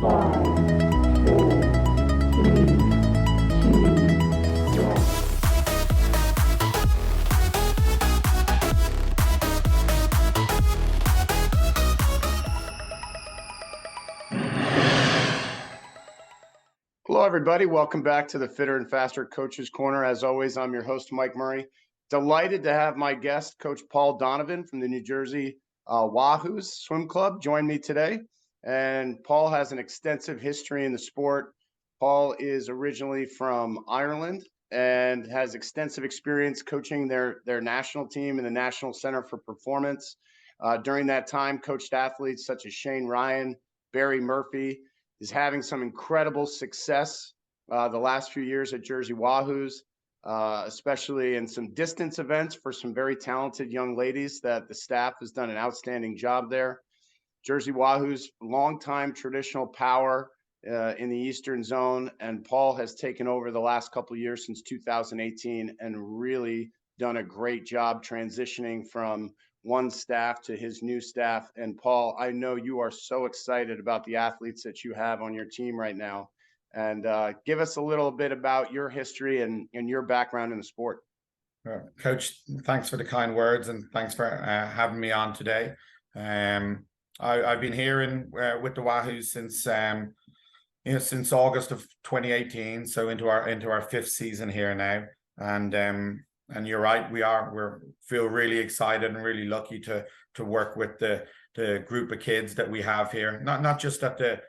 Hello, everybody. Welcome back to the Fitter and Faster Coaches Corner. As always, I'm your host, Mike Murray. Delighted to have my guest, Coach Paul Donovan from the New Jersey Wahoo's Swim Club, join me today. And Paul has an extensive history in the sport. Paul is originally from Ireland and has extensive experience coaching their national team in the National Center for Performance. During that time, coached athletes such as Shane Ryan, Barry Murphy, is having some incredible success the last few years at Jersey Wahoo's, especially in some distance events for some very talented young ladies that the staff has done an outstanding job there. Jersey Wahoo's longtime traditional power in the Eastern Zone, and Paul has taken over the last couple of years since 2018 and really done a great job transitioning from one staff to his new staff. And Paul, I know you are so excited about the athletes that you have on your team right now. And give us a little bit about your history and your background in the sport. Coach, thanks for the kind words and thanks for having me on today. I've been here with the Wahoo since since August of 2018, so into our fifth season here now. And you're right, we feel really excited and really lucky to work with the group of kids that we have here. Not just at the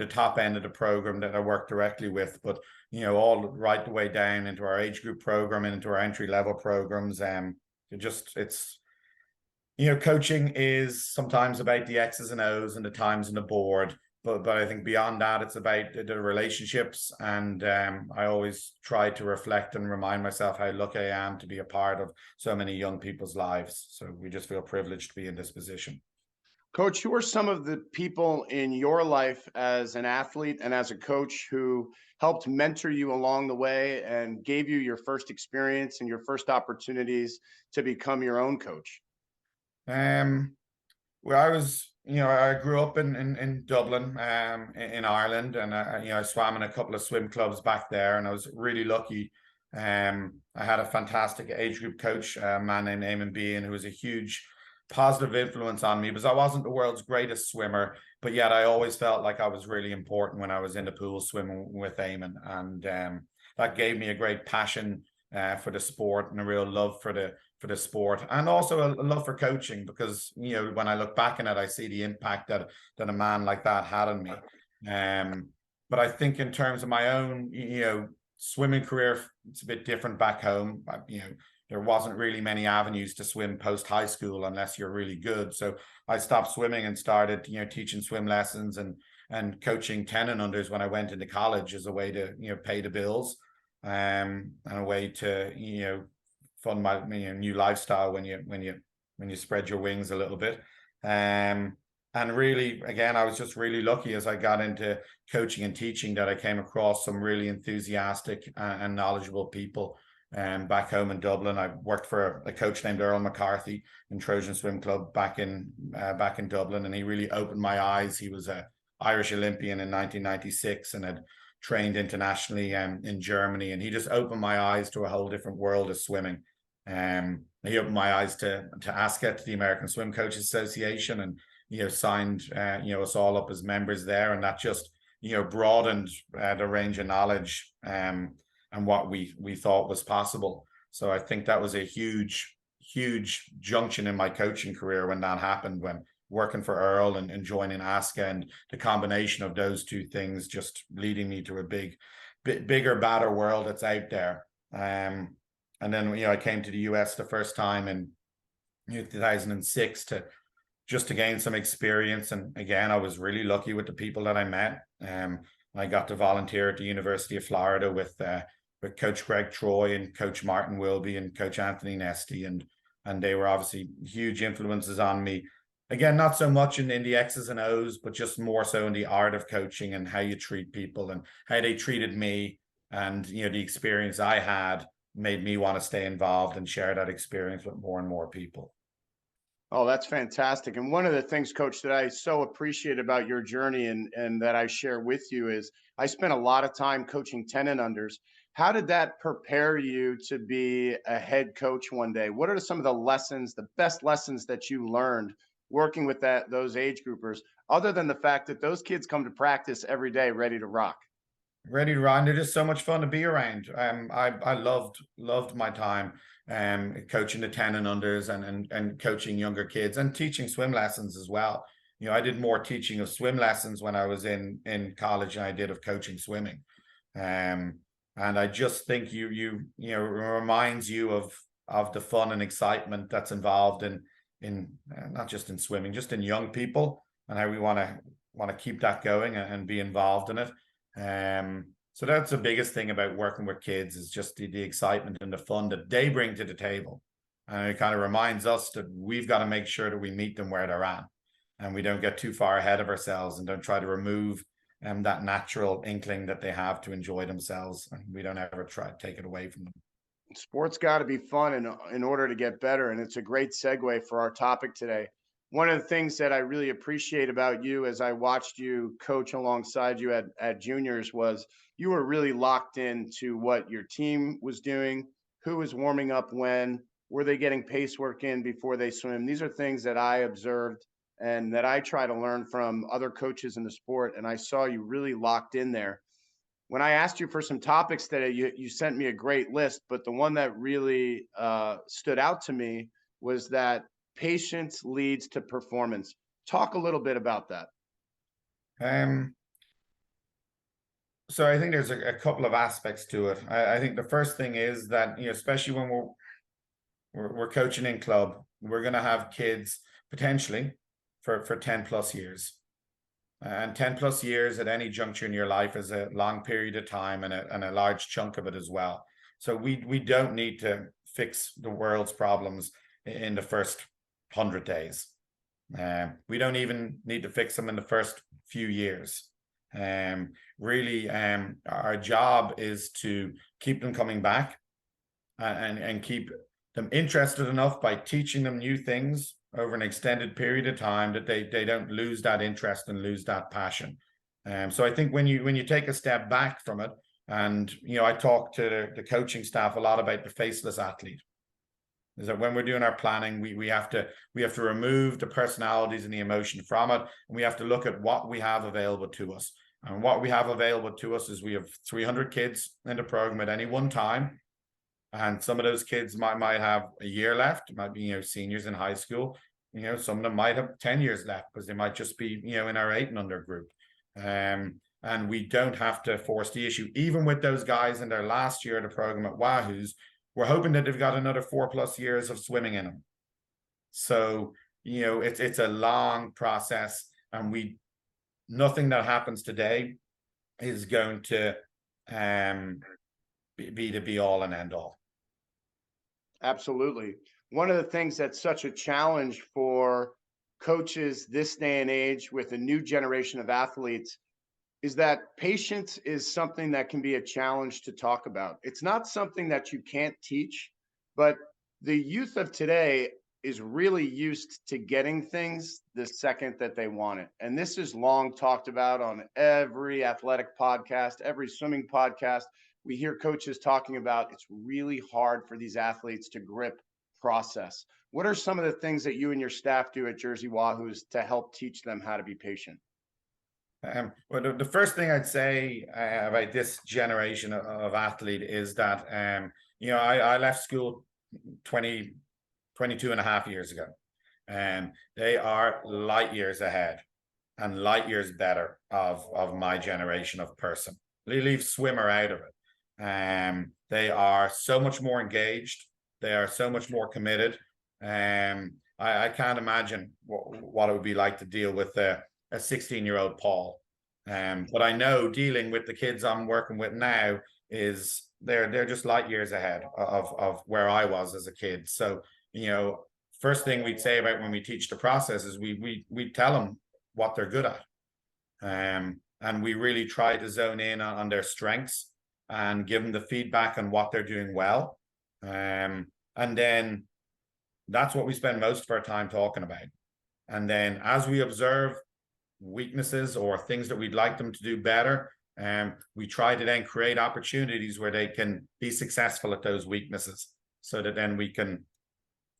top end of the program that I work directly with, but all right the way down into our age group program and into our entry level programs. It's coaching is sometimes about the X's and O's and the times on the board. But I think beyond that, it's about the relationships. And I always try to reflect and remind myself how lucky I am to be a part of so many young people's lives. So we just feel privileged to be in this position. Coach, who are some of the people in your life as an athlete and as a coach who helped mentor you along the way and gave you your first experience and your first opportunities to become your own coach? Well, I grew up in Dublin, in Ireland, and I swam in a couple of swim clubs back there, and I was really lucky. I had a fantastic age group coach, a man named Eamon Bean, who was a huge positive influence on me because I wasn't the world's greatest swimmer, but yet I always felt like I was really important when I was in the pool swimming with Eamon, and that gave me a great passion for the sport and a real love for the sport, and also a love for coaching, because when I look back on it, I see the impact that a man like that had on me. But I think in terms of my own swimming career, it's a bit different back home. There wasn't really many avenues to swim post high school unless you're really good. So I stopped swimming and started teaching swim lessons and coaching 10 and unders when I went into college as a way to pay the bills, and a way to fund my new lifestyle when you spread your wings a little bit. And really, again, I was just really lucky as I got into coaching and teaching that I came across some really enthusiastic and knowledgeable people. Back home in Dublin, I worked for a coach named Earl McCarthy in Trojan Swim Club back in Dublin, and he really opened my eyes. He was an Irish Olympian in 1996 and had trained internationally in Germany, and he just opened my eyes to a whole different world of swimming. He opened my eyes to ASCA, to the American Swim Coaches Association, and signed us all up as members there, and that just broadened the range of knowledge and what we thought was possible. So I think that was a huge junction in my coaching career when that happened, when working for Earl and joining ASCA, and the combination of those two things just leading me to a bigger, badder world that's out there. And then I came to the US the first time in 2006 to gain some experience. And again, I was really lucky with the people that I met. I got to volunteer at the University of Florida with Coach Greg Troy and Coach Martin Wilby and Coach Anthony Nesty, and they were obviously huge influences on me. Again, not so much in the X's and O's, but just more so in the art of coaching and how you treat people and how they treated me. And the experience I had made me want to stay involved and share that experience with more and more people. Oh, that's fantastic. And one of the things, Coach, that I so appreciate about your journey and that I share with you is I spent a lot of time coaching 10 and unders. How did that prepare you to be a head coach one day? What are some of the lessons, the best lessons that you learned working with those age groupers, other than the fact that those kids come to practice every day ready to rock? Ready to run. They're just so much fun to be around. I loved my time coaching the 10 and unders and coaching younger kids and teaching swim lessons as well. You know, I did more teaching of swim lessons when I was in college than I did of coaching swimming. Um, and I just think you know, it reminds you of the fun and excitement that's involved in not just in swimming, just in young people, and how we want to keep that going and be involved in it. So that's the biggest thing about working with kids, is just the excitement and the fun that they bring to the table. And it kind of reminds us that we've got to make sure that we meet them where they're at, and we don't get too far ahead of ourselves and don't try to remove that natural inkling that they have to enjoy themselves. And we don't ever try to take it away from them. Sports got to be fun in order to get better. And it's a great segue for our topic today. One of the things that I really appreciate about you as I watched you coach alongside you at juniors was you were really locked into what your team was doing, who was warming up when, were they getting pace work in before they swim. These are things that I observed and that I try to learn from other coaches in the sport. And I saw you really locked in there. When I asked you for some topics today, you sent me a great list, but the one that really stood out to me was that patience leads to performance. Talk a little bit about that. Um, so I think there's a couple of aspects to it. I think the first thing is that, you know, especially when we're coaching in club, we're going to have kids potentially for 10 plus years. And 10 plus years at any juncture in your life is a long period of time, and a large chunk of it as well. So we don't need to fix the world's problems in the first 100 days. We don't even need to fix them in the first few years. Really, our job is to keep them coming back, and keep them interested enough by teaching them new things over an extended period of time that they don't lose that interest and lose that passion. So I think when you take a step back from it, and you know, I talk to the coaching staff a lot about the faceless athlete, is that when we're doing our planning, we have to remove the personalities and the emotion from it, and we have to look at what we have available to us. And what we have available to us is we have 300 kids in the program at any one time. And some of those kids might have a year left, might be, you know, seniors in high school. You know, some of them might have 10 years left because they might just be, you know, in our 8 and under group. And we don't have to force the issue. Even with those guys in their last year of the program at Wahoo's, we're hoping that they've got another 4+ years of swimming in them. So, you know, it's a long process, and nothing that happens today is going to be the be all and end all. Absolutely. One of the things that's such a challenge for coaches this day and age with a new generation of athletes is that patience is something that can be a challenge to talk about. It's not something that you can't teach, but the youth of today is really used to getting things the second that they want it. And this is long talked about on every athletic podcast, every swimming podcast. We hear coaches talking about it's really hard for these athletes to grip process. What are some of the things that you and your staff do at Jersey Wahoos to help teach them how to be patient? Well, the first thing I'd say about this generation of athlete is that, you know, I left school 22 and a half years ago, and they are light years ahead and light years better of my generation of person. Leave swimmer out of it. They are so much more engaged. They are so much more committed. I can't imagine what it would be like to deal with a 16-year-old Paul. But I know dealing with the kids I'm working with now is they're just light years ahead of where I was as a kid. So, you know, first thing we'd say about when we teach the process is we tell them what they're good at. And we really try to zone in on their strengths and give them the feedback on what they're doing well. And then that's what we spend most of our time talking about. And then as we observe weaknesses or things that we'd like them to do better, we try to then create opportunities where they can be successful at those weaknesses, so that then we can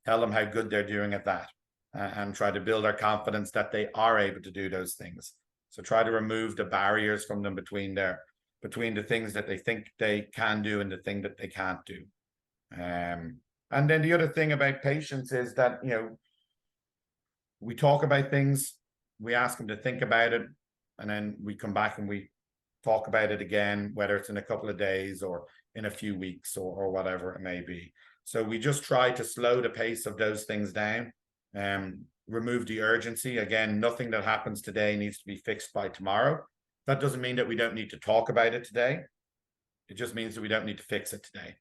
tell them how good they're doing at that, and try to build their confidence that they are able to do those things. So try to remove the barriers from them between the things that they think they can do and the thing that they can't do. And then the other thing about patience is that, you know, we talk about things, we ask them to think about it, and then we come back and we talk about it again, whether it's in a couple of days or in a few weeks or whatever it may be. So we just try to slow the pace of those things down, remove the urgency. Again, nothing that happens today needs to be fixed by tomorrow. That doesn't mean that we don't need to talk about it today. It just means that we don't need to fix it today.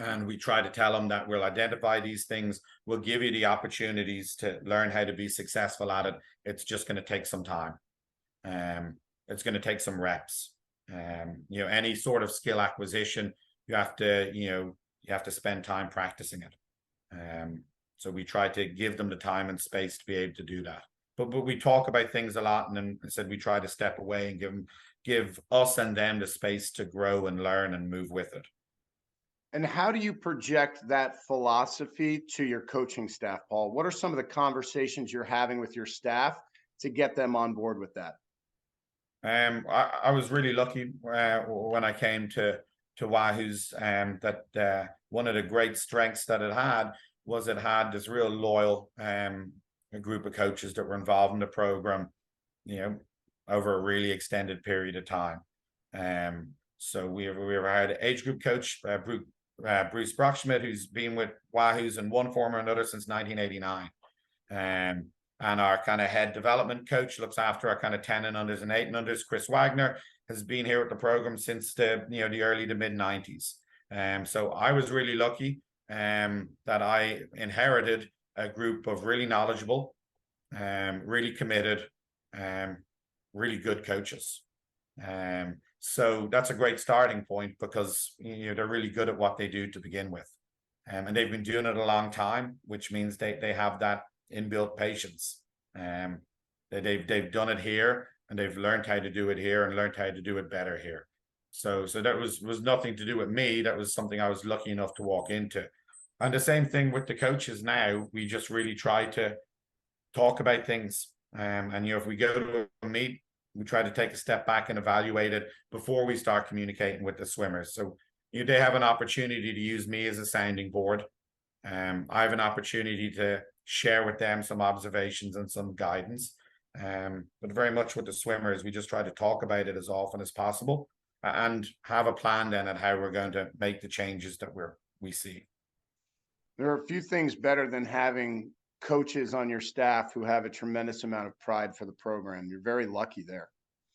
And we try to tell them that we'll identify these things. We'll give you the opportunities to learn how to be successful at it. It's just going to take some time. It's going to take some reps. You know, any sort of skill acquisition, you have to spend time practicing it. So we try to give them the time and space to be able to do that. But we talk about things a lot, and then said we try to step away and give us and them the space to grow and learn and move with it. And how do you project that philosophy to your coaching staff, Paul? What are some of the conversations you're having with your staff to get them on board with that? I was really lucky when I came to Wahoo's, that one of the great strengths that it had this real loyal group of coaches that were involved in the program, you know, over a really extended period of time. So we had age group coach Bruce Brockschmidt, who's been with Wahoo's in one form or another since 1989. And our kind of head development coach looks after our kind of 10 and unders and 8 and unders. Chris Waggoner has been here at the program since the early to mid 90s. So I was really lucky that I inherited a group of really knowledgeable, really committed, really good coaches. So that's a great starting point, because they're really good at what they do to begin with, and they've been doing it a long time, which means they have that inbuilt patience. They've done it here, and they've learned how to do it here and learned how to do it better here. So that was nothing to do with me. That was something I was lucky enough to walk into. And the same thing with the coaches now. We just really try to talk about things. And if we go to a meet, we try to take a step back and evaluate it before we start communicating with the swimmers. So they have an opportunity to use me as a sounding board. I have an opportunity to share with them some observations and some guidance. But very much with the swimmers, we just try to talk about it as often as possible and have a plan then at how we're going to make the changes that we see. There are a few things better than having coaches on your staff who have a tremendous amount of pride for the program. You're very lucky there.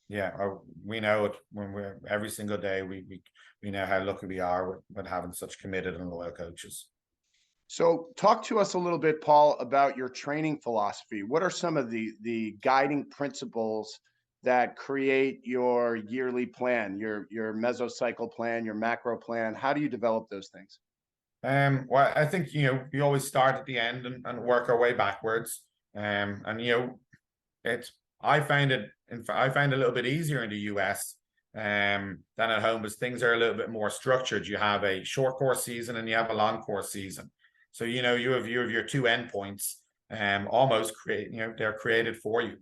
Yeah, we know it when we're every single day. We know how lucky we are with having such committed and loyal coaches. So talk to us a little bit, Paul, about your training philosophy. What are some of the guiding principles that create your yearly plan, your mesocycle plan, your macro plan? How do you develop those things? Well, I think we always start at the end and work our way backwards. And I find it a little bit easier in the US than at home, because things are a little bit more structured. You have a short course season and you have a long course season. So you have your two endpoints almost they're created for you.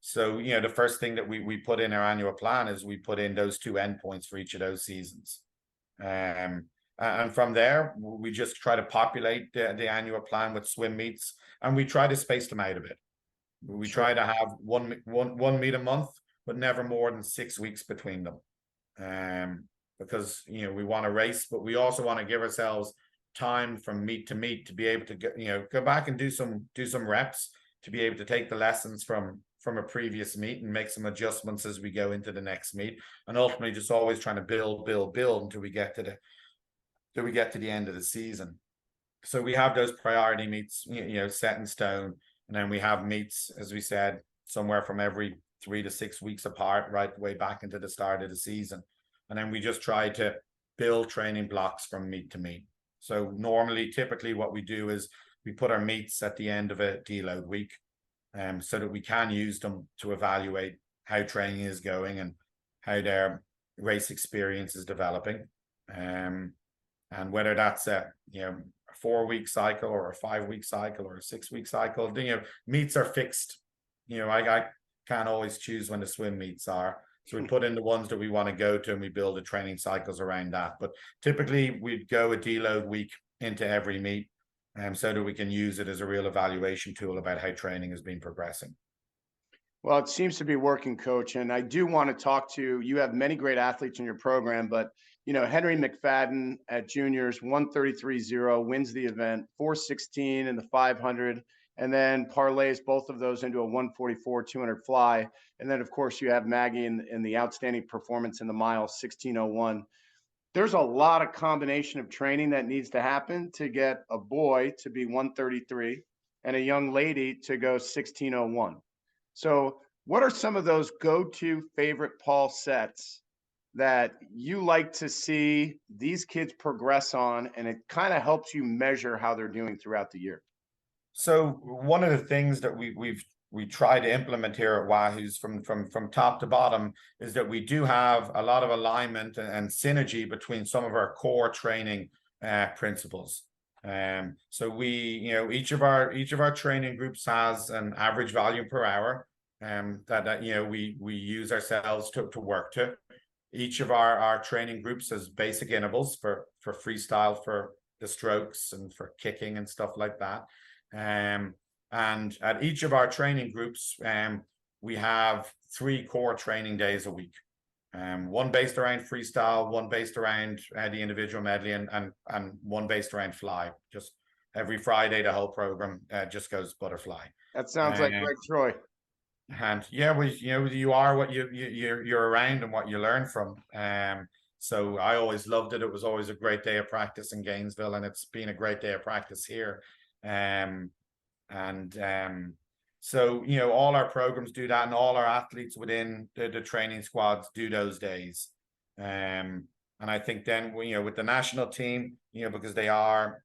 So the first thing that we put in our annual plan is we put in those two endpoints for each of those seasons. And from there, we just try to populate the annual plan with swim meets, and we try to space them out a bit. We try to have one meet a month, but never more than 6 weeks between them. Because we want to race, but we also want to give ourselves time from meet to meet to be able to go back and do some reps, to be able to take the lessons from a previous meet and make some adjustments as we go into the next meet, and ultimately just always trying to build until we get to the end of the season. So we have those priority meets, set in stone, and then we have meets, as we said, somewhere from every 3 to 6 weeks apart, right the way back into the start of the season. And then we just try to build training blocks from meet to meet. So normally, typically what we do is we put our meets at the end of a deload week, so that we can use them to evaluate how training is going and how their race experience is developing. And whether that's a 4-week cycle or a 5-week cycle or a 6-week cycle, meets are fixed. I can't always choose when the swim meets are. So we put in the ones that we want to go to, and we build the training cycles around that. But typically we'd go a deload week into every meet, so that we can use it as a real evaluation tool about how training has been progressing. Well, it seems to be working, Coach. And I do want to talk to you. Have many great athletes in your program, but Henry McFadden at juniors 133.0 wins the event, 416 in the 500, and then parlays both of those into a 144 200 fly. And then, of course, you have Maggie in the outstanding performance in the mile 1601. There's a lot of combination of training that needs to happen to get a boy to be 133 and a young lady to go 1601. So what are some of those go-to favorite Paul sets that you like to see these kids progress on, and it kind of helps you measure how they're doing throughout the year? So one of the things that we try to implement here at Wahoo's from top to bottom is that we do have a lot of alignment and synergy between some of our core training principles. So we, each of our training groups has an average volume per hour that we use ourselves to work to. Each of our training groups has basic intervals for freestyle, for the strokes, and for kicking and stuff like that. And at each of our training groups, we have 3 core training days a week. One based around freestyle, one based around the individual medley, and one based around fly. Just every Friday, the whole program just goes butterfly. That sounds like Greg Troy. And yeah, you are what you're around and what you learn from. So I always loved it. It was always a great day of practice in Gainesville, and it's been a great day of practice here. So all our programs do that, and all our athletes within the training squads do those days. And I think then with the national team, because they are,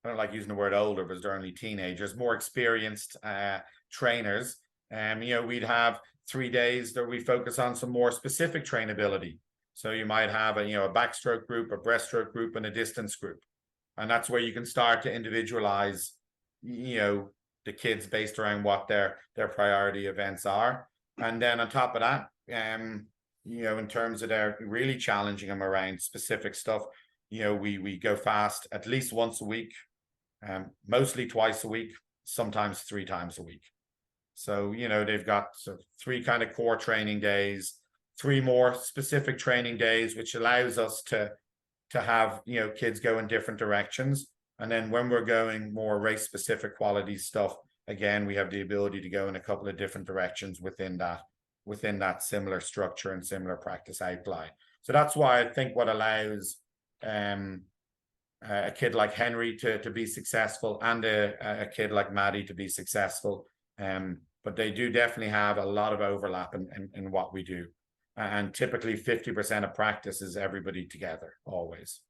I don't like using the word older, because they're only teenagers, more experienced trainers. We'd have 3 days that we focus on some more specific trainability. So you might have a backstroke group, a breaststroke group, and a distance group. And that's where you can start to individualize, the kids based around what their priority events are. And then on top of that, in terms of their really challenging them around specific stuff, we go fast at least once a week, mostly twice a week, sometimes 3 times a week. So, they've got 3 kind of core training days, 3 more specific training days, which allows us to have, kids go in different directions. And then when we're going more race specific quality stuff, again, we have the ability to go in a couple of different directions within that similar structure and similar practice outline. So that's why I think what allows a kid like Henry to be successful, and a kid like Maddie to be successful. But they do definitely have a lot of overlap in what we do. And typically 50% of practice is everybody together, always.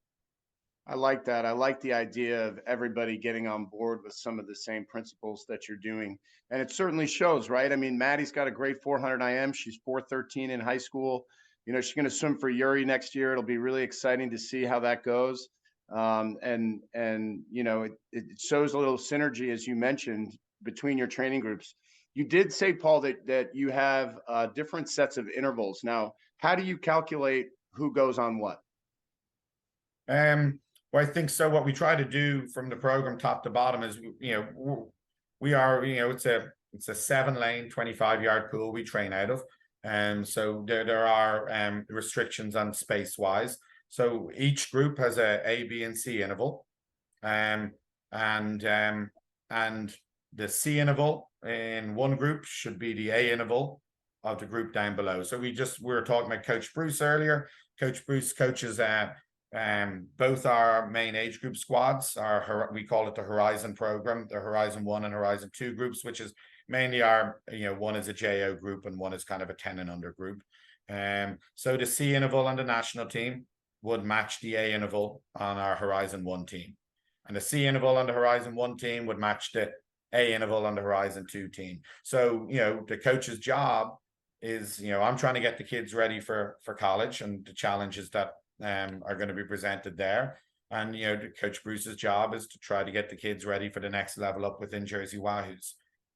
I like that. I like the idea of everybody getting on board with some of the same principles that you're doing. And it certainly shows, right? I mean, Maddie's got a great 400 IM. She's 413 in high school. She's going to swim for Uri next year. It'll be really exciting to see how that goes. It shows a little synergy, as you mentioned, between your training groups. You did say, Paul, that you have different sets of intervals. Now, how do you calculate who goes on what? Well, I think so. What we try to do from the program top to bottom is, we are, it's a 7-lane, 25-yard pool we train out of. And so there are restrictions on space wise. So each group has a B, and C interval. And the C interval in one group should be the A interval of the group down below. So we were talking about Coach Bruce earlier. Coach Bruce coaches both our main age group squads. We call it the Horizon program, the Horizon 1 and Horizon 2 groups, which is mainly one is a JO group and one is kind of a 10 and under group. So the C interval on the national team would match the A interval on our Horizon 1 team. And the C interval on the Horizon 1 team would match the A interval on the Horizon 2 team. So, the coach's job is, I'm trying to get the kids ready for college and the challenges that are going to be presented there. And, Coach Bruce's job is to try to get the kids ready for the next level up within Jersey Wahoos.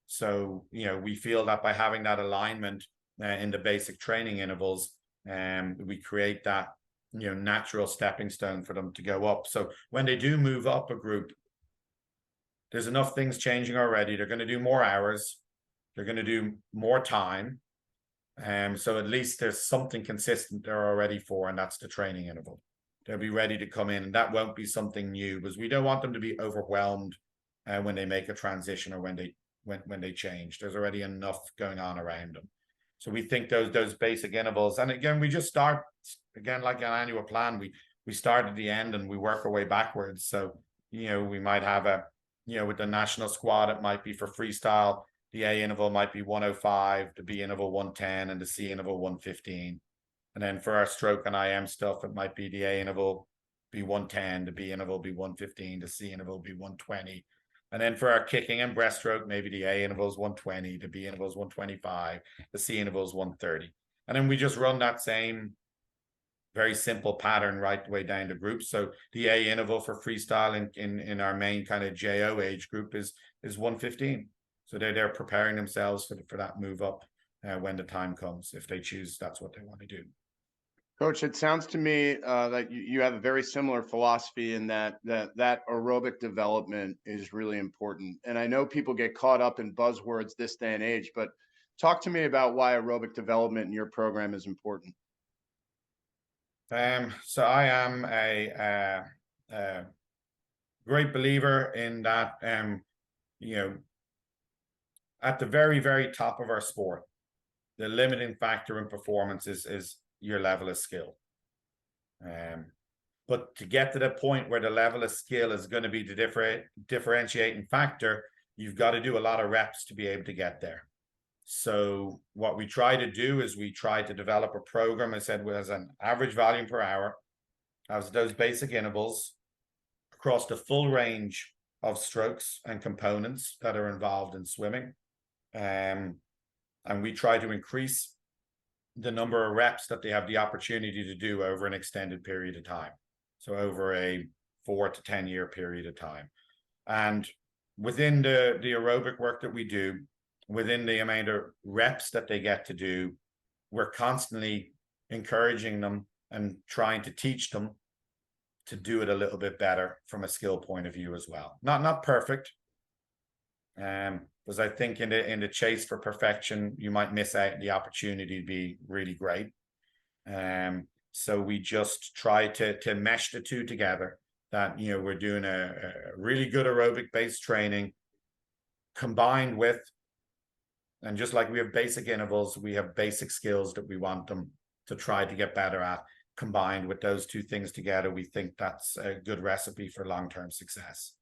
So, we feel that by having that alignment in the basic training intervals, we create that, natural stepping stone for them to go up. So when they do move up a group, there's enough things changing already. They're going to do more hours. They're going to do more time. So at least there's something consistent they're already for, and that's the training interval. They'll be ready to come in, and that won't be something new, because we don't want them to be overwhelmed when they make a transition or when they change. There's already enough going on around them. So we think those basic intervals, and again, we just start again like an annual plan. We start at the end and we work our way backwards. So we might have with the national squad, it might be for freestyle. The A interval might be 105, the B interval 110, and the C interval 115. And then for our stroke and IM stuff, it might be the A interval be 110, the B interval be 115, the C interval be 120. And then for our kicking and breaststroke, maybe the A interval is 120, the B interval is 125, the C interval is 130. And then we just run that same very simple pattern right the way down to groups. So the A interval for freestyle in our main kind of JO age group is 115. So they're preparing themselves for that move up when the time comes, if they choose that's what they want to do. Coach, it sounds to me that you have a very similar philosophy in that aerobic development is really important. And I know people get caught up in buzzwords this day and age, but talk to me about why aerobic development in your program is important. So I am a great believer in that, at the very, very top of our sport, the limiting factor in performance is your level of skill. But to get to the point where the level of skill is going to be the differentiating factor, you've got to do a lot of reps to be able to get there. So what we try to do is we try to develop a program, I said, as an average volume per hour, as those basic intervals across the full range of strokes and components that are involved in swimming. And we try to increase the number of reps that they have the opportunity to do over an extended period of time. So over a 4 to 10 year period of time. And within the aerobic work that we do, within the amount of reps that they get to do, we're constantly encouraging them and trying to teach them to do it a little bit better from a skill point of view as well. Not perfect, because I think in the chase for perfection, you might miss out the opportunity to be really great. So we just try to mesh the two together, that we're doing a really good aerobic based training combined with, and just like we have basic intervals, we have basic skills that we want them to try to get better at. Combined with those two things together, we think that's a good recipe for long-term success.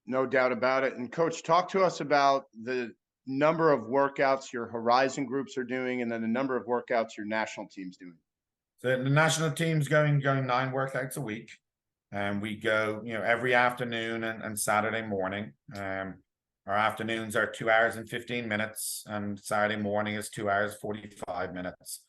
No doubt about it. And Coach, talk to us about the number of workouts your Horizon groups are doing, and then the number of workouts your national team's doing. So the national team's going 9 workouts a week, and we go every afternoon and Saturday morning. Our afternoons are 2 hours and 15 minutes, and Saturday morning is 2 hours 45 minutes.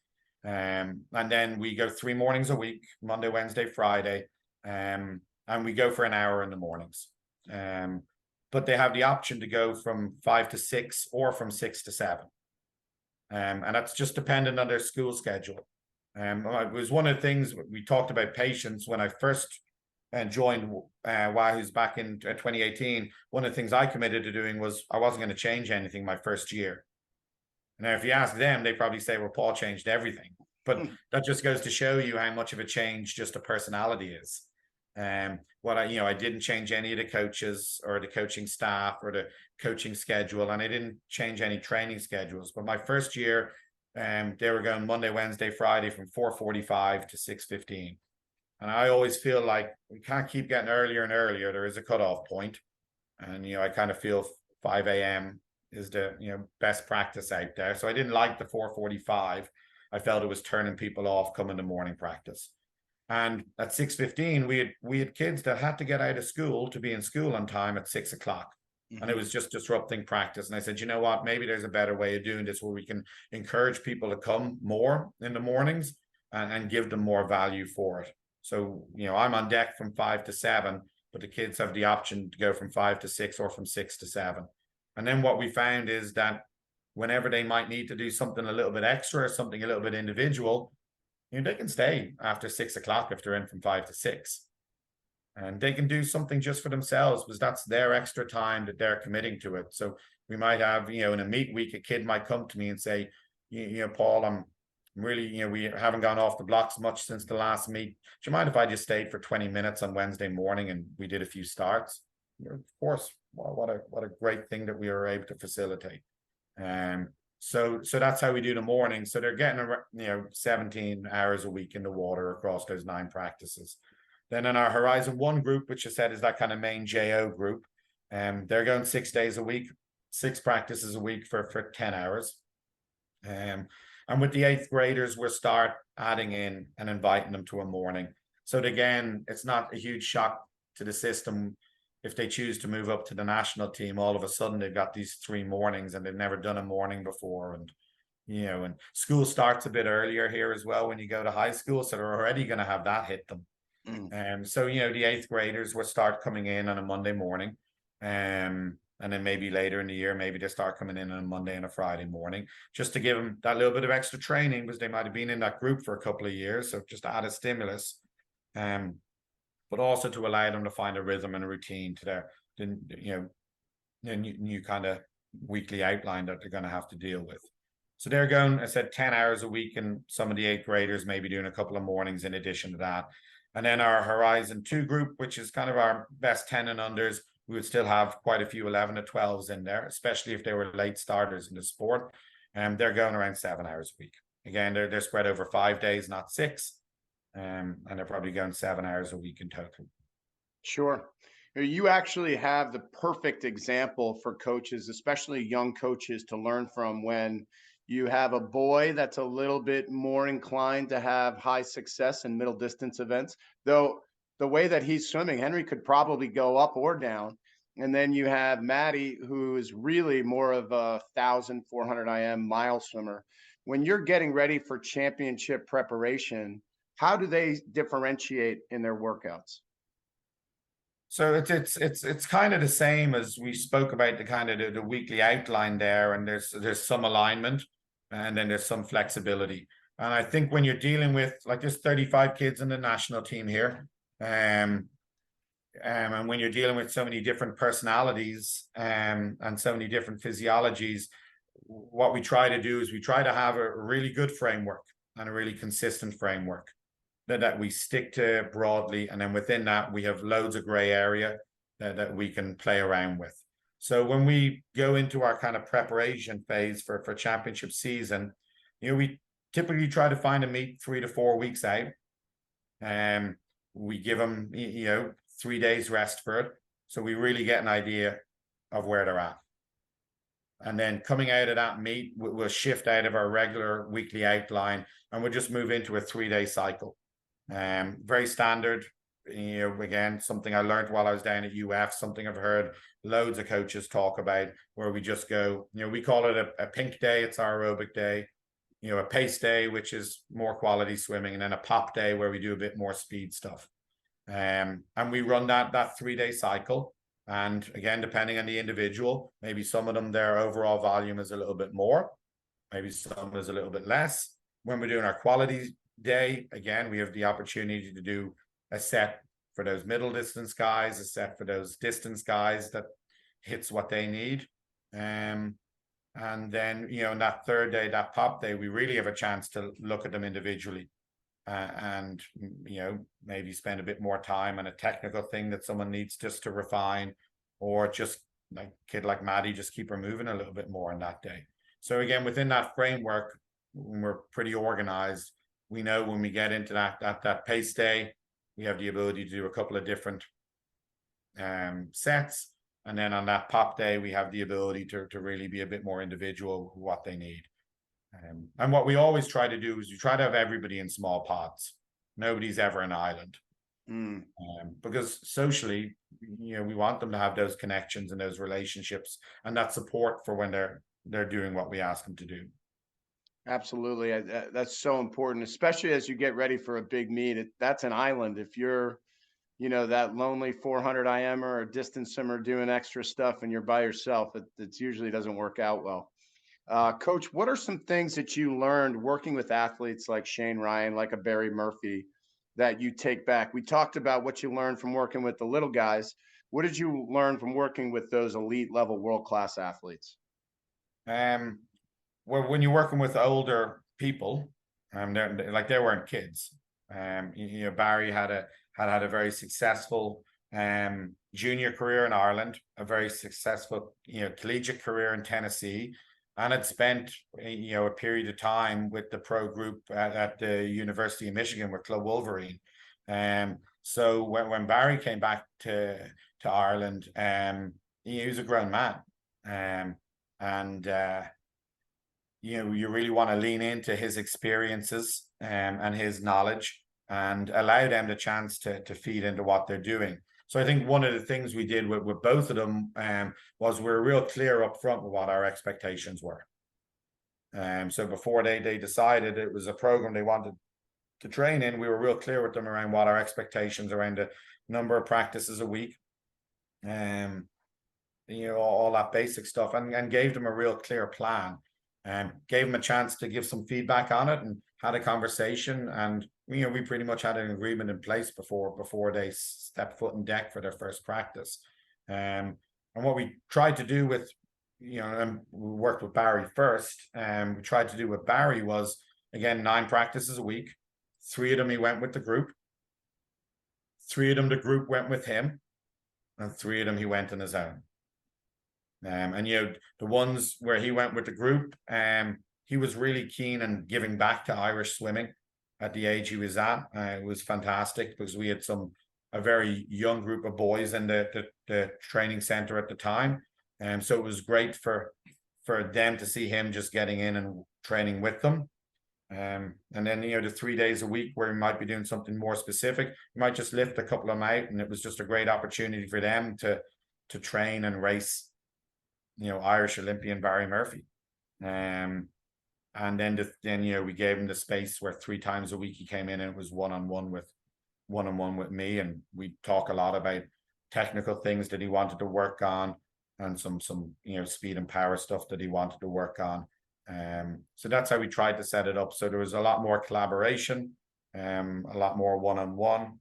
And then we go 3 mornings a week, Monday, Wednesday, Friday, and we go for an hour in the mornings. But they have the option to go from 5 to 6 or from 6 to 7. And that's just dependent on their school schedule. It was one of the things we talked about patience when I first joined Wahoo's back in 2018. One of the things I committed to doing was I wasn't going to change anything my first year. Now, if you ask them, they probably say, well, Paul changed everything. But that just goes to show you how much of a change just a personality is. I didn't change any of the coaches or the coaching staff or the coaching schedule, and I didn't change any training schedules. But my first year, they were going Monday, Wednesday, Friday from 4:45 to 6:15. And I always feel like we can't keep getting earlier and earlier. There is a cutoff point. And, I kind of feel 5 a.m. is the, best practice out there. So I didn't like the 4:45. I felt it was turning people off coming to morning practice. And at 6:15, we had kids that had to get out of school to be in school on time at 6 o'clock. And it was just disrupting practice. And I said, you know what, maybe there's a better way of doing this where we can encourage people to come more in the mornings and give them more value for it. So, you know, I'm on deck from 5 to 7, but the kids have the option to go from 5 to 6 or from 6 to 7. And then what we found is that whenever they might need to do something a little bit extra or something a little bit individual, you know, they can stay after 6 o'clock if they're in from 5 to 6. And they can do something just for themselves because that's their extra time that they're committing to it. So we might have, you know, in a meet week, a kid might come to me and say, you know, Paul, I'm really, you know, we haven't gone off the blocks much since the last meet. Do you mind if I just stayed for 20 minutes on Wednesday morning and we did a few starts? You know, of course, what a great thing that we were able to facilitate. So that's how we do the morning. So they're getting, you know, 17 hours a week in the water across those 9 practices. Then in our Horizon 1 group, which I said is that kind of main JO group, they're going 6 days a week, 6 practices a week for 10 hours. And with the 8th graders, we'll start adding in and inviting them to a morning. So again, it's not a huge shock to the system if they choose to move up to the national team. All of a sudden, they've got these 3 mornings and they've never done a morning before. And, you know, and school starts a bit earlier here as well when you go to high school. So they're already going to have that hit them. So, you know, the 8th graders will start coming in on a Monday morning. And then maybe later in the year, maybe they start coming in on a Monday and a Friday morning, just to give them that little bit of extra training because they might have been in that group for a couple of years. So just to add a stimulus, but also to allow them to find a rhythm and a routine to their, you know, new kind of weekly outline that they're going to have to deal with. So they're going, I said, 10 hours a week, and some of the 8th graders maybe doing a couple of mornings in addition to that. And then our Horizon 2 group, which is kind of our best 10 and unders, we would still have quite a few 11 to 12s in there, especially if they were late starters in the sport. And they're going around 7 hours a week. Again, they're spread over 5 days, not 6. And they're probably going 7 hours a week in total. Sure. You actually have the perfect example for coaches, especially young coaches, to learn from when you have a boy that's a little bit more inclined to have high success in middle distance events, though the way that he's swimming, Henry could probably go up or down. And then you have Maddie, who is really more of a 1,400 IM mile swimmer. When you're getting ready for championship preparation, how do they differentiate in their workouts? So it's kind of the same as we spoke about the kind of the weekly outline there, and there's some alignment and then there's some flexibility. And I think when you're dealing with, like, there's 35 kids in the national team here, and when you're dealing with so many different personalities and so many different physiologies, what we try to do is we try to have a really good framework and a really consistent framework that we stick to broadly. And then within that, we have loads of gray area that we can play around with. So when we go into our kind of preparation phase for championship season, you know, we typically try to find a meet 3 to 4 weeks out. And we give them, you know, 3 days rest for it. So we really get an idea of where they're at. And then coming out of that meet, we'll shift out of our regular weekly outline and we'll just move into a 3-day cycle. Very standard, you know, again, something I learned while I was down at UF, something I've heard loads of coaches talk about, where we just go, you know, we call it a pink day, it's our aerobic day, you know, a pace day, which is more quality swimming, and then a pop day where we do a bit more speed stuff. And we run that 3-day cycle. And again, depending on the individual, maybe some of them, their overall volume is a little bit more, maybe some is a little bit less. When we're doing our quality day, again, we have the opportunity to do a set for those middle distance guys, a set for those distance guys that hits what they need. And then, you know, in that 3rd day, that pop day, we really have a chance to look at them individually and, you know, maybe spend a bit more time on a technical thing that someone needs just to refine, or just like a kid like Maddie, just keep her moving a little bit more on that day. So again, within that framework, when we're pretty organized, we know when we get into that pace day, we have the ability to do a couple of different sets. And then on that pop day, we have the ability to really be a bit more individual what they need. And what we always try to do is we try to have everybody in small pods. Nobody's ever an island. Because socially, we want them to have those connections and those relationships and that support for when they're doing what we ask them to do. Absolutely. That's so important, especially as you get ready for a big meet. That's an island. If you're, that lonely 400 IM or a distance swimmer doing extra stuff and you're by yourself, it usually doesn't work out well. Coach, what are some things that you learned working with athletes like Shane Ryan, like a Barry Murphy, that you take back? We talked about what you learned from working with the little guys. What did you learn from working with those elite level world-class athletes? Well, when you're working with older people, they weren't kids. Barry had a very successful junior career in Ireland, a very successful collegiate career in Tennessee, and had spent a period of time with the pro group at the University of Michigan with Club Wolverine. So when Barry came back to Ireland, he was a grown man, and you really want to lean into his experiences and his knowledge and allow them the chance to feed into what they're doing. So I think one of the things we did with both of them was we were real clear up front with what our expectations were. So before they decided it was a program they wanted to train in, we were real clear with them around what our expectations around the number of practices a week, all that basic stuff, and gave them a real clear plan. Gave them a chance to give some feedback on it and had a conversation, and we pretty much had an agreement in place before they stepped foot in deck for their first practice. And what we tried to do with and we worked with Barry first, we tried to do with Barry was, again, 9 practices a week. 3 of them he went with the group, 3 of them the group went with him, and 3 of them he went on his own. And the ones where he went with the group, he was really keen on giving back to Irish swimming at the age he was at. It was fantastic because we had a very young group of boys in the training center at the time, and so it was great for them to see him just getting in and training with them. And then the 3 days a week where he might be doing something more specific, he might just lift a couple of them out, and it was just a great opportunity for them to train and race Irish Olympian Barry Murphy. And then we gave him the space where 3 times a week he came in and it was one-on-one with me, and we talk a lot about technical things that he wanted to work on and some speed and power stuff that he wanted to work on. So that's how we tried to set it up. So there was a lot more collaboration, a lot more one-on-one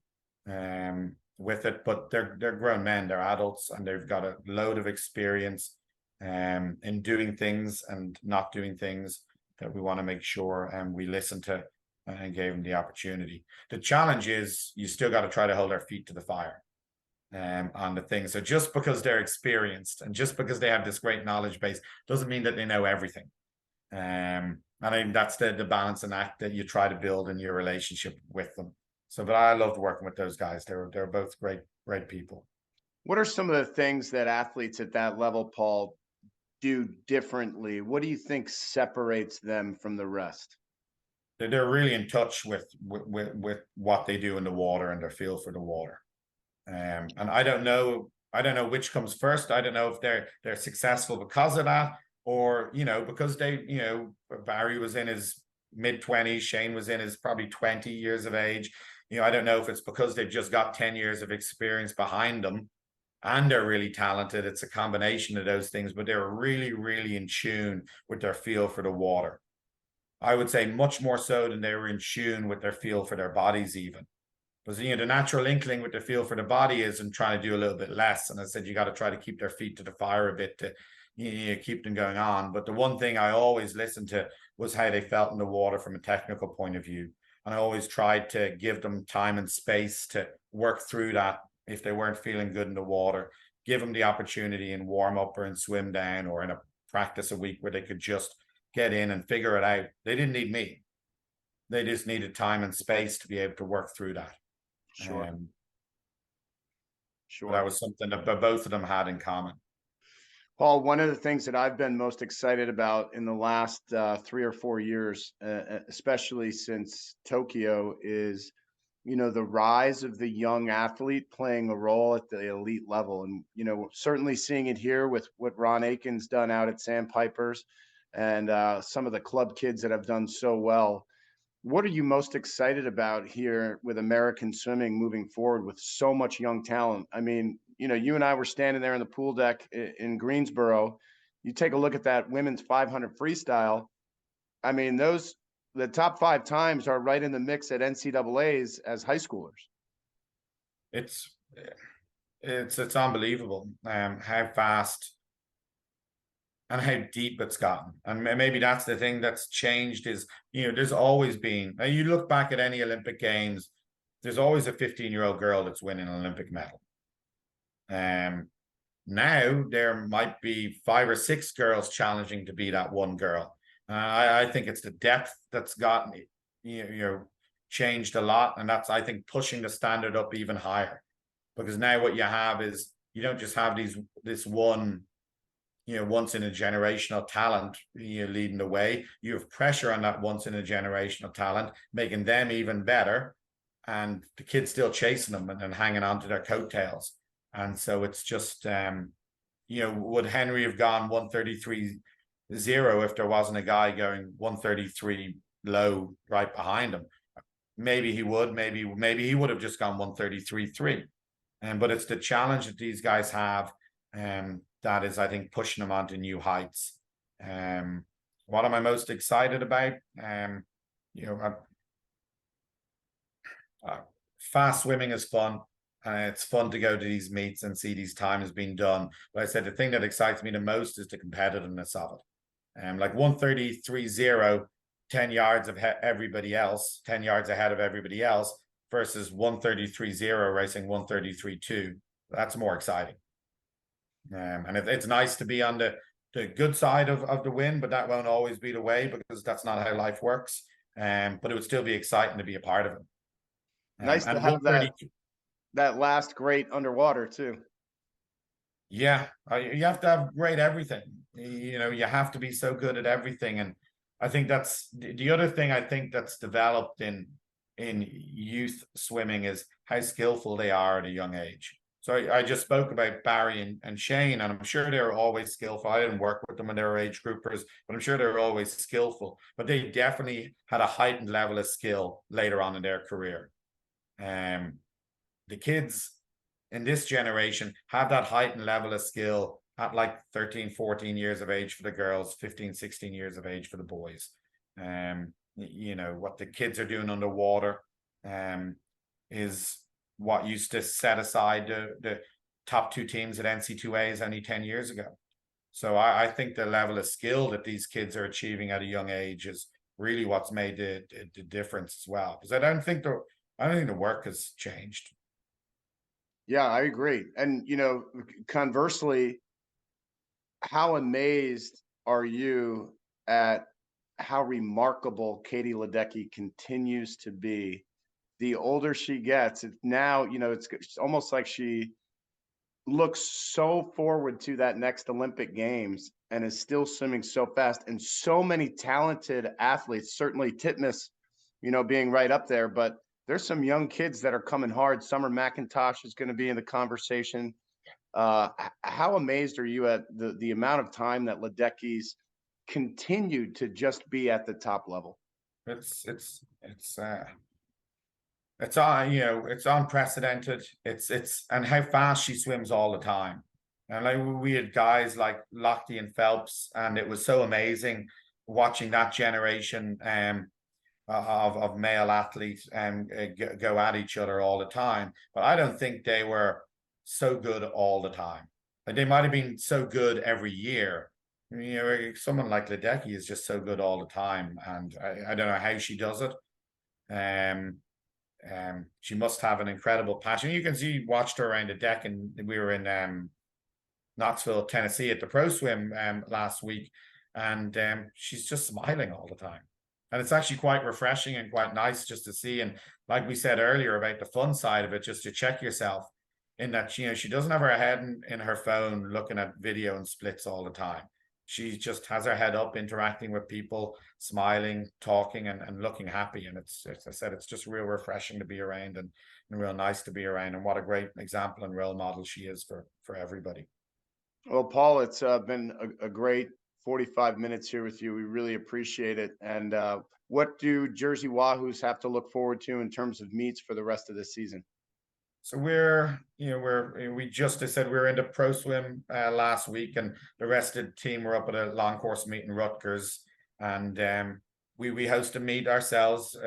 with it, but they're grown men, they're adults, and they've got a load of experience in doing things and not doing things that we want to make sure we listen to and gave them the opportunity. The challenge is you still got to try to hold their feet to the fire on the thing. So just because they're experienced and just because they have this great knowledge base doesn't mean that they know everything. And I think that's the balance and act that you try to build in your relationship with them. So, but I loved working with those guys. They're both great people. What are some of the things that athletes at that level, Paul, do differently? What do you think separates them from the rest? They're really in touch with what they do in the water and their feel for the water. And I don't know which comes first. I don't know if they're successful because of that, or because they Barry was in his mid-20s, Shane was in his probably 20 years of age. I don't know if it's because they've just got 10 years of experience behind them and they're really talented. It's a combination of those things, but they're really, really in tune with their feel for the water. I would say much more so than they were in tune with their feel for their bodies even. Because the natural inkling with the feel for the body is in trying to do a little bit less. And I said, you got to try to keep their feet to the fire a bit to keep them going on. But the one thing I always listened to was how they felt in the water from a technical point of view. And I always tried to give them time and space to work through that if they weren't feeling good in the water. Give them the opportunity in warm up or in swim down or in a practice a week where they could just get in and figure it out. They didn't need me. They just needed time and space to be able to work through that. Sure. That was something that both of them had in common. Paul, one of the things that I've been most excited about in the last 3 or 4 years, especially since Tokyo, is the rise of the young athlete playing a role at the elite level. And, certainly seeing it here with what Ron Aiken's done out at Sandpipers and some of the club kids that have done so well. What are you most excited about here with American swimming moving forward with so much young talent? I mean, you and I were standing there in the pool deck in Greensboro. You take a look at that women's 500 freestyle. I mean, the top 5 times are right in the mix at NCAAs as high schoolers. It's unbelievable how fast and how deep it's gotten. And maybe that's the thing that's changed is, there's always been, you look back at any Olympic Games, there's always a 15-year-old girl that's winning an Olympic medal. Now there might be 5 or 6 girls challenging to be that one girl. I think it's the depth that's gotten, changed a lot. And that's, I think, pushing the standard up even higher. Because now what you have is, you don't just have this one, once in a generational talent, leading the way. You have pressure on that once in a generational talent, making them even better. And the kids still chasing them and hanging on to their coattails. And so it's just, would Henry have gone 133.0 if there wasn't a guy going 133 low right behind him? Maybe he would. Maybe he would have just gone 133.3. But it's the challenge that these guys have that is, I think, pushing them onto new heights. What am I most excited about? Fast swimming is fun. It's fun to go to these meets and see these times being done. But I said the thing that excites me the most is the competitiveness of it. Like 133.0, 10 yards of everybody else, 10 yards ahead of everybody else, versus 133.0 racing 133.2. That's more exciting. And it's nice to be on the good side of the win, but that won't always be the way, because that's not how life works. But it would still be exciting to be a part of it. Nice to have that last great underwater too. Yeah, you have to have great everything. You have to be so good at everything. And I think that's the other thing I think that's developed in youth swimming is how skillful they are at a young age. So I just spoke about Barry and Shane, and I'm sure they were always skillful. I didn't work with them when they were age groupers, but I'm sure they were always skillful. But they definitely had a heightened level of skill later on in their career. The kids in this generation have that heightened level of skill at like 13, 14 years of age for the girls, 15, 16 years of age for the boys. What the kids are doing underwater is what used to set aside the top 2 teams at NC2As only 10 years ago. So I think the level of skill that these kids are achieving at a young age is really what's made the difference as well. Because I don't think the work has changed. Yeah, I agree. And, conversely, how amazed are you at how remarkable Katie Ledecky continues to be? The older she gets, it's now, it's almost like she looks so forward to that next Olympic Games and is still swimming so fast, and so many talented athletes, certainly Titmus, being right up there, but there's some young kids that are coming hard. Summer McIntosh is going to be in the conversation. How amazed are you at the amount of time that Ledecky's continued to just be at the top level? It's unprecedented. It's and how fast she swims all the time. And like we had guys like Lochte and Phelps, and it was so amazing watching that generation of male athletes go at each other all the time. But I don't think they were so good all the time. Like they might have been so good every year. Someone like Ledecky is just so good all the time, and I don't know how she does it. She must have an incredible passion. You can see, watched her around the deck, and we were in Knoxville, Tennessee at the Pro Swim last week, and she's just smiling all the time. And it's actually quite refreshing and quite nice just to see. And like we said earlier about the fun side of it, just to check yourself in that, she doesn't have her head in her phone looking at video and splits all the time. she just has her head up, interacting with people, smiling, talking, and looking happy. And it's, as I said, it's just real refreshing to be around, and real nice to be around. And what a great example and role model she is for everybody. Well, Paul, it's been a great 45 minutes here with you. We really appreciate it. And what do Jersey Wahoos have to look forward to in terms of meets for the rest of the season? So we just, I said, we were into pro swim last week, and the rest of the team were up at a long course meet in Rutgers, and we host a meet ourselves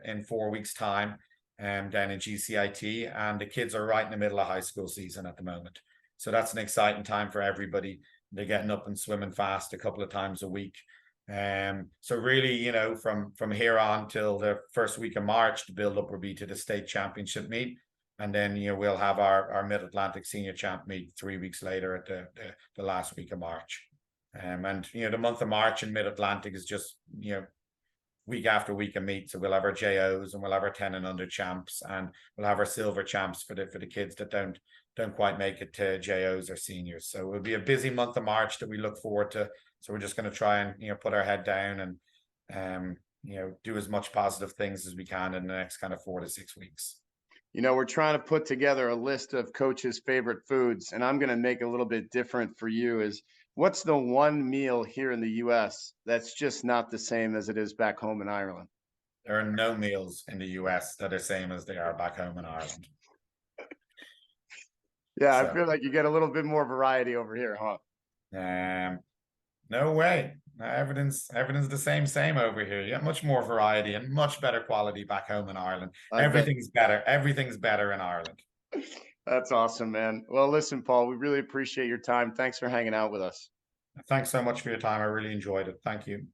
in 4 weeks' time down in GCIT, and the kids are right in the middle of high school season at the moment. So that's an exciting time for everybody. They're getting up and swimming fast a couple of times a week. So really, from here on till the first week of March, the build up will be to the state championship meet. And then, we'll have our Mid-Atlantic Senior Champ meet 3 weeks later at the last week of March. And, the month of March in Mid-Atlantic is just, week after week of meet. So we'll have our JOs, and we'll have our 10 and under champs, and we'll have our silver champs for the kids that don't quite make it to JOs or seniors. So it'll be a busy month of March that we look forward to. So we're just going to try and, put our head down and, do as much positive things as we can in the next kind of 4 to 6 weeks. We're trying to put together a list of coaches' favorite foods, and I'm going to make it a little bit different for you. Is what's the one meal here in the U.S. that's just not the same as it is back home in Ireland? There are no meals in the U.S. that are the same as they are back home in Ireland. Yeah, so I feel like you get a little bit more variety over here, huh? No way. Everything's the same over here. You get much more variety and much better quality back home in Ireland. Everything's better. Everything's better in Ireland. That's awesome, man. Well, listen, Paul, we really appreciate your time. Thanks for hanging out with us. Thanks so much for your time. I really enjoyed it. Thank you.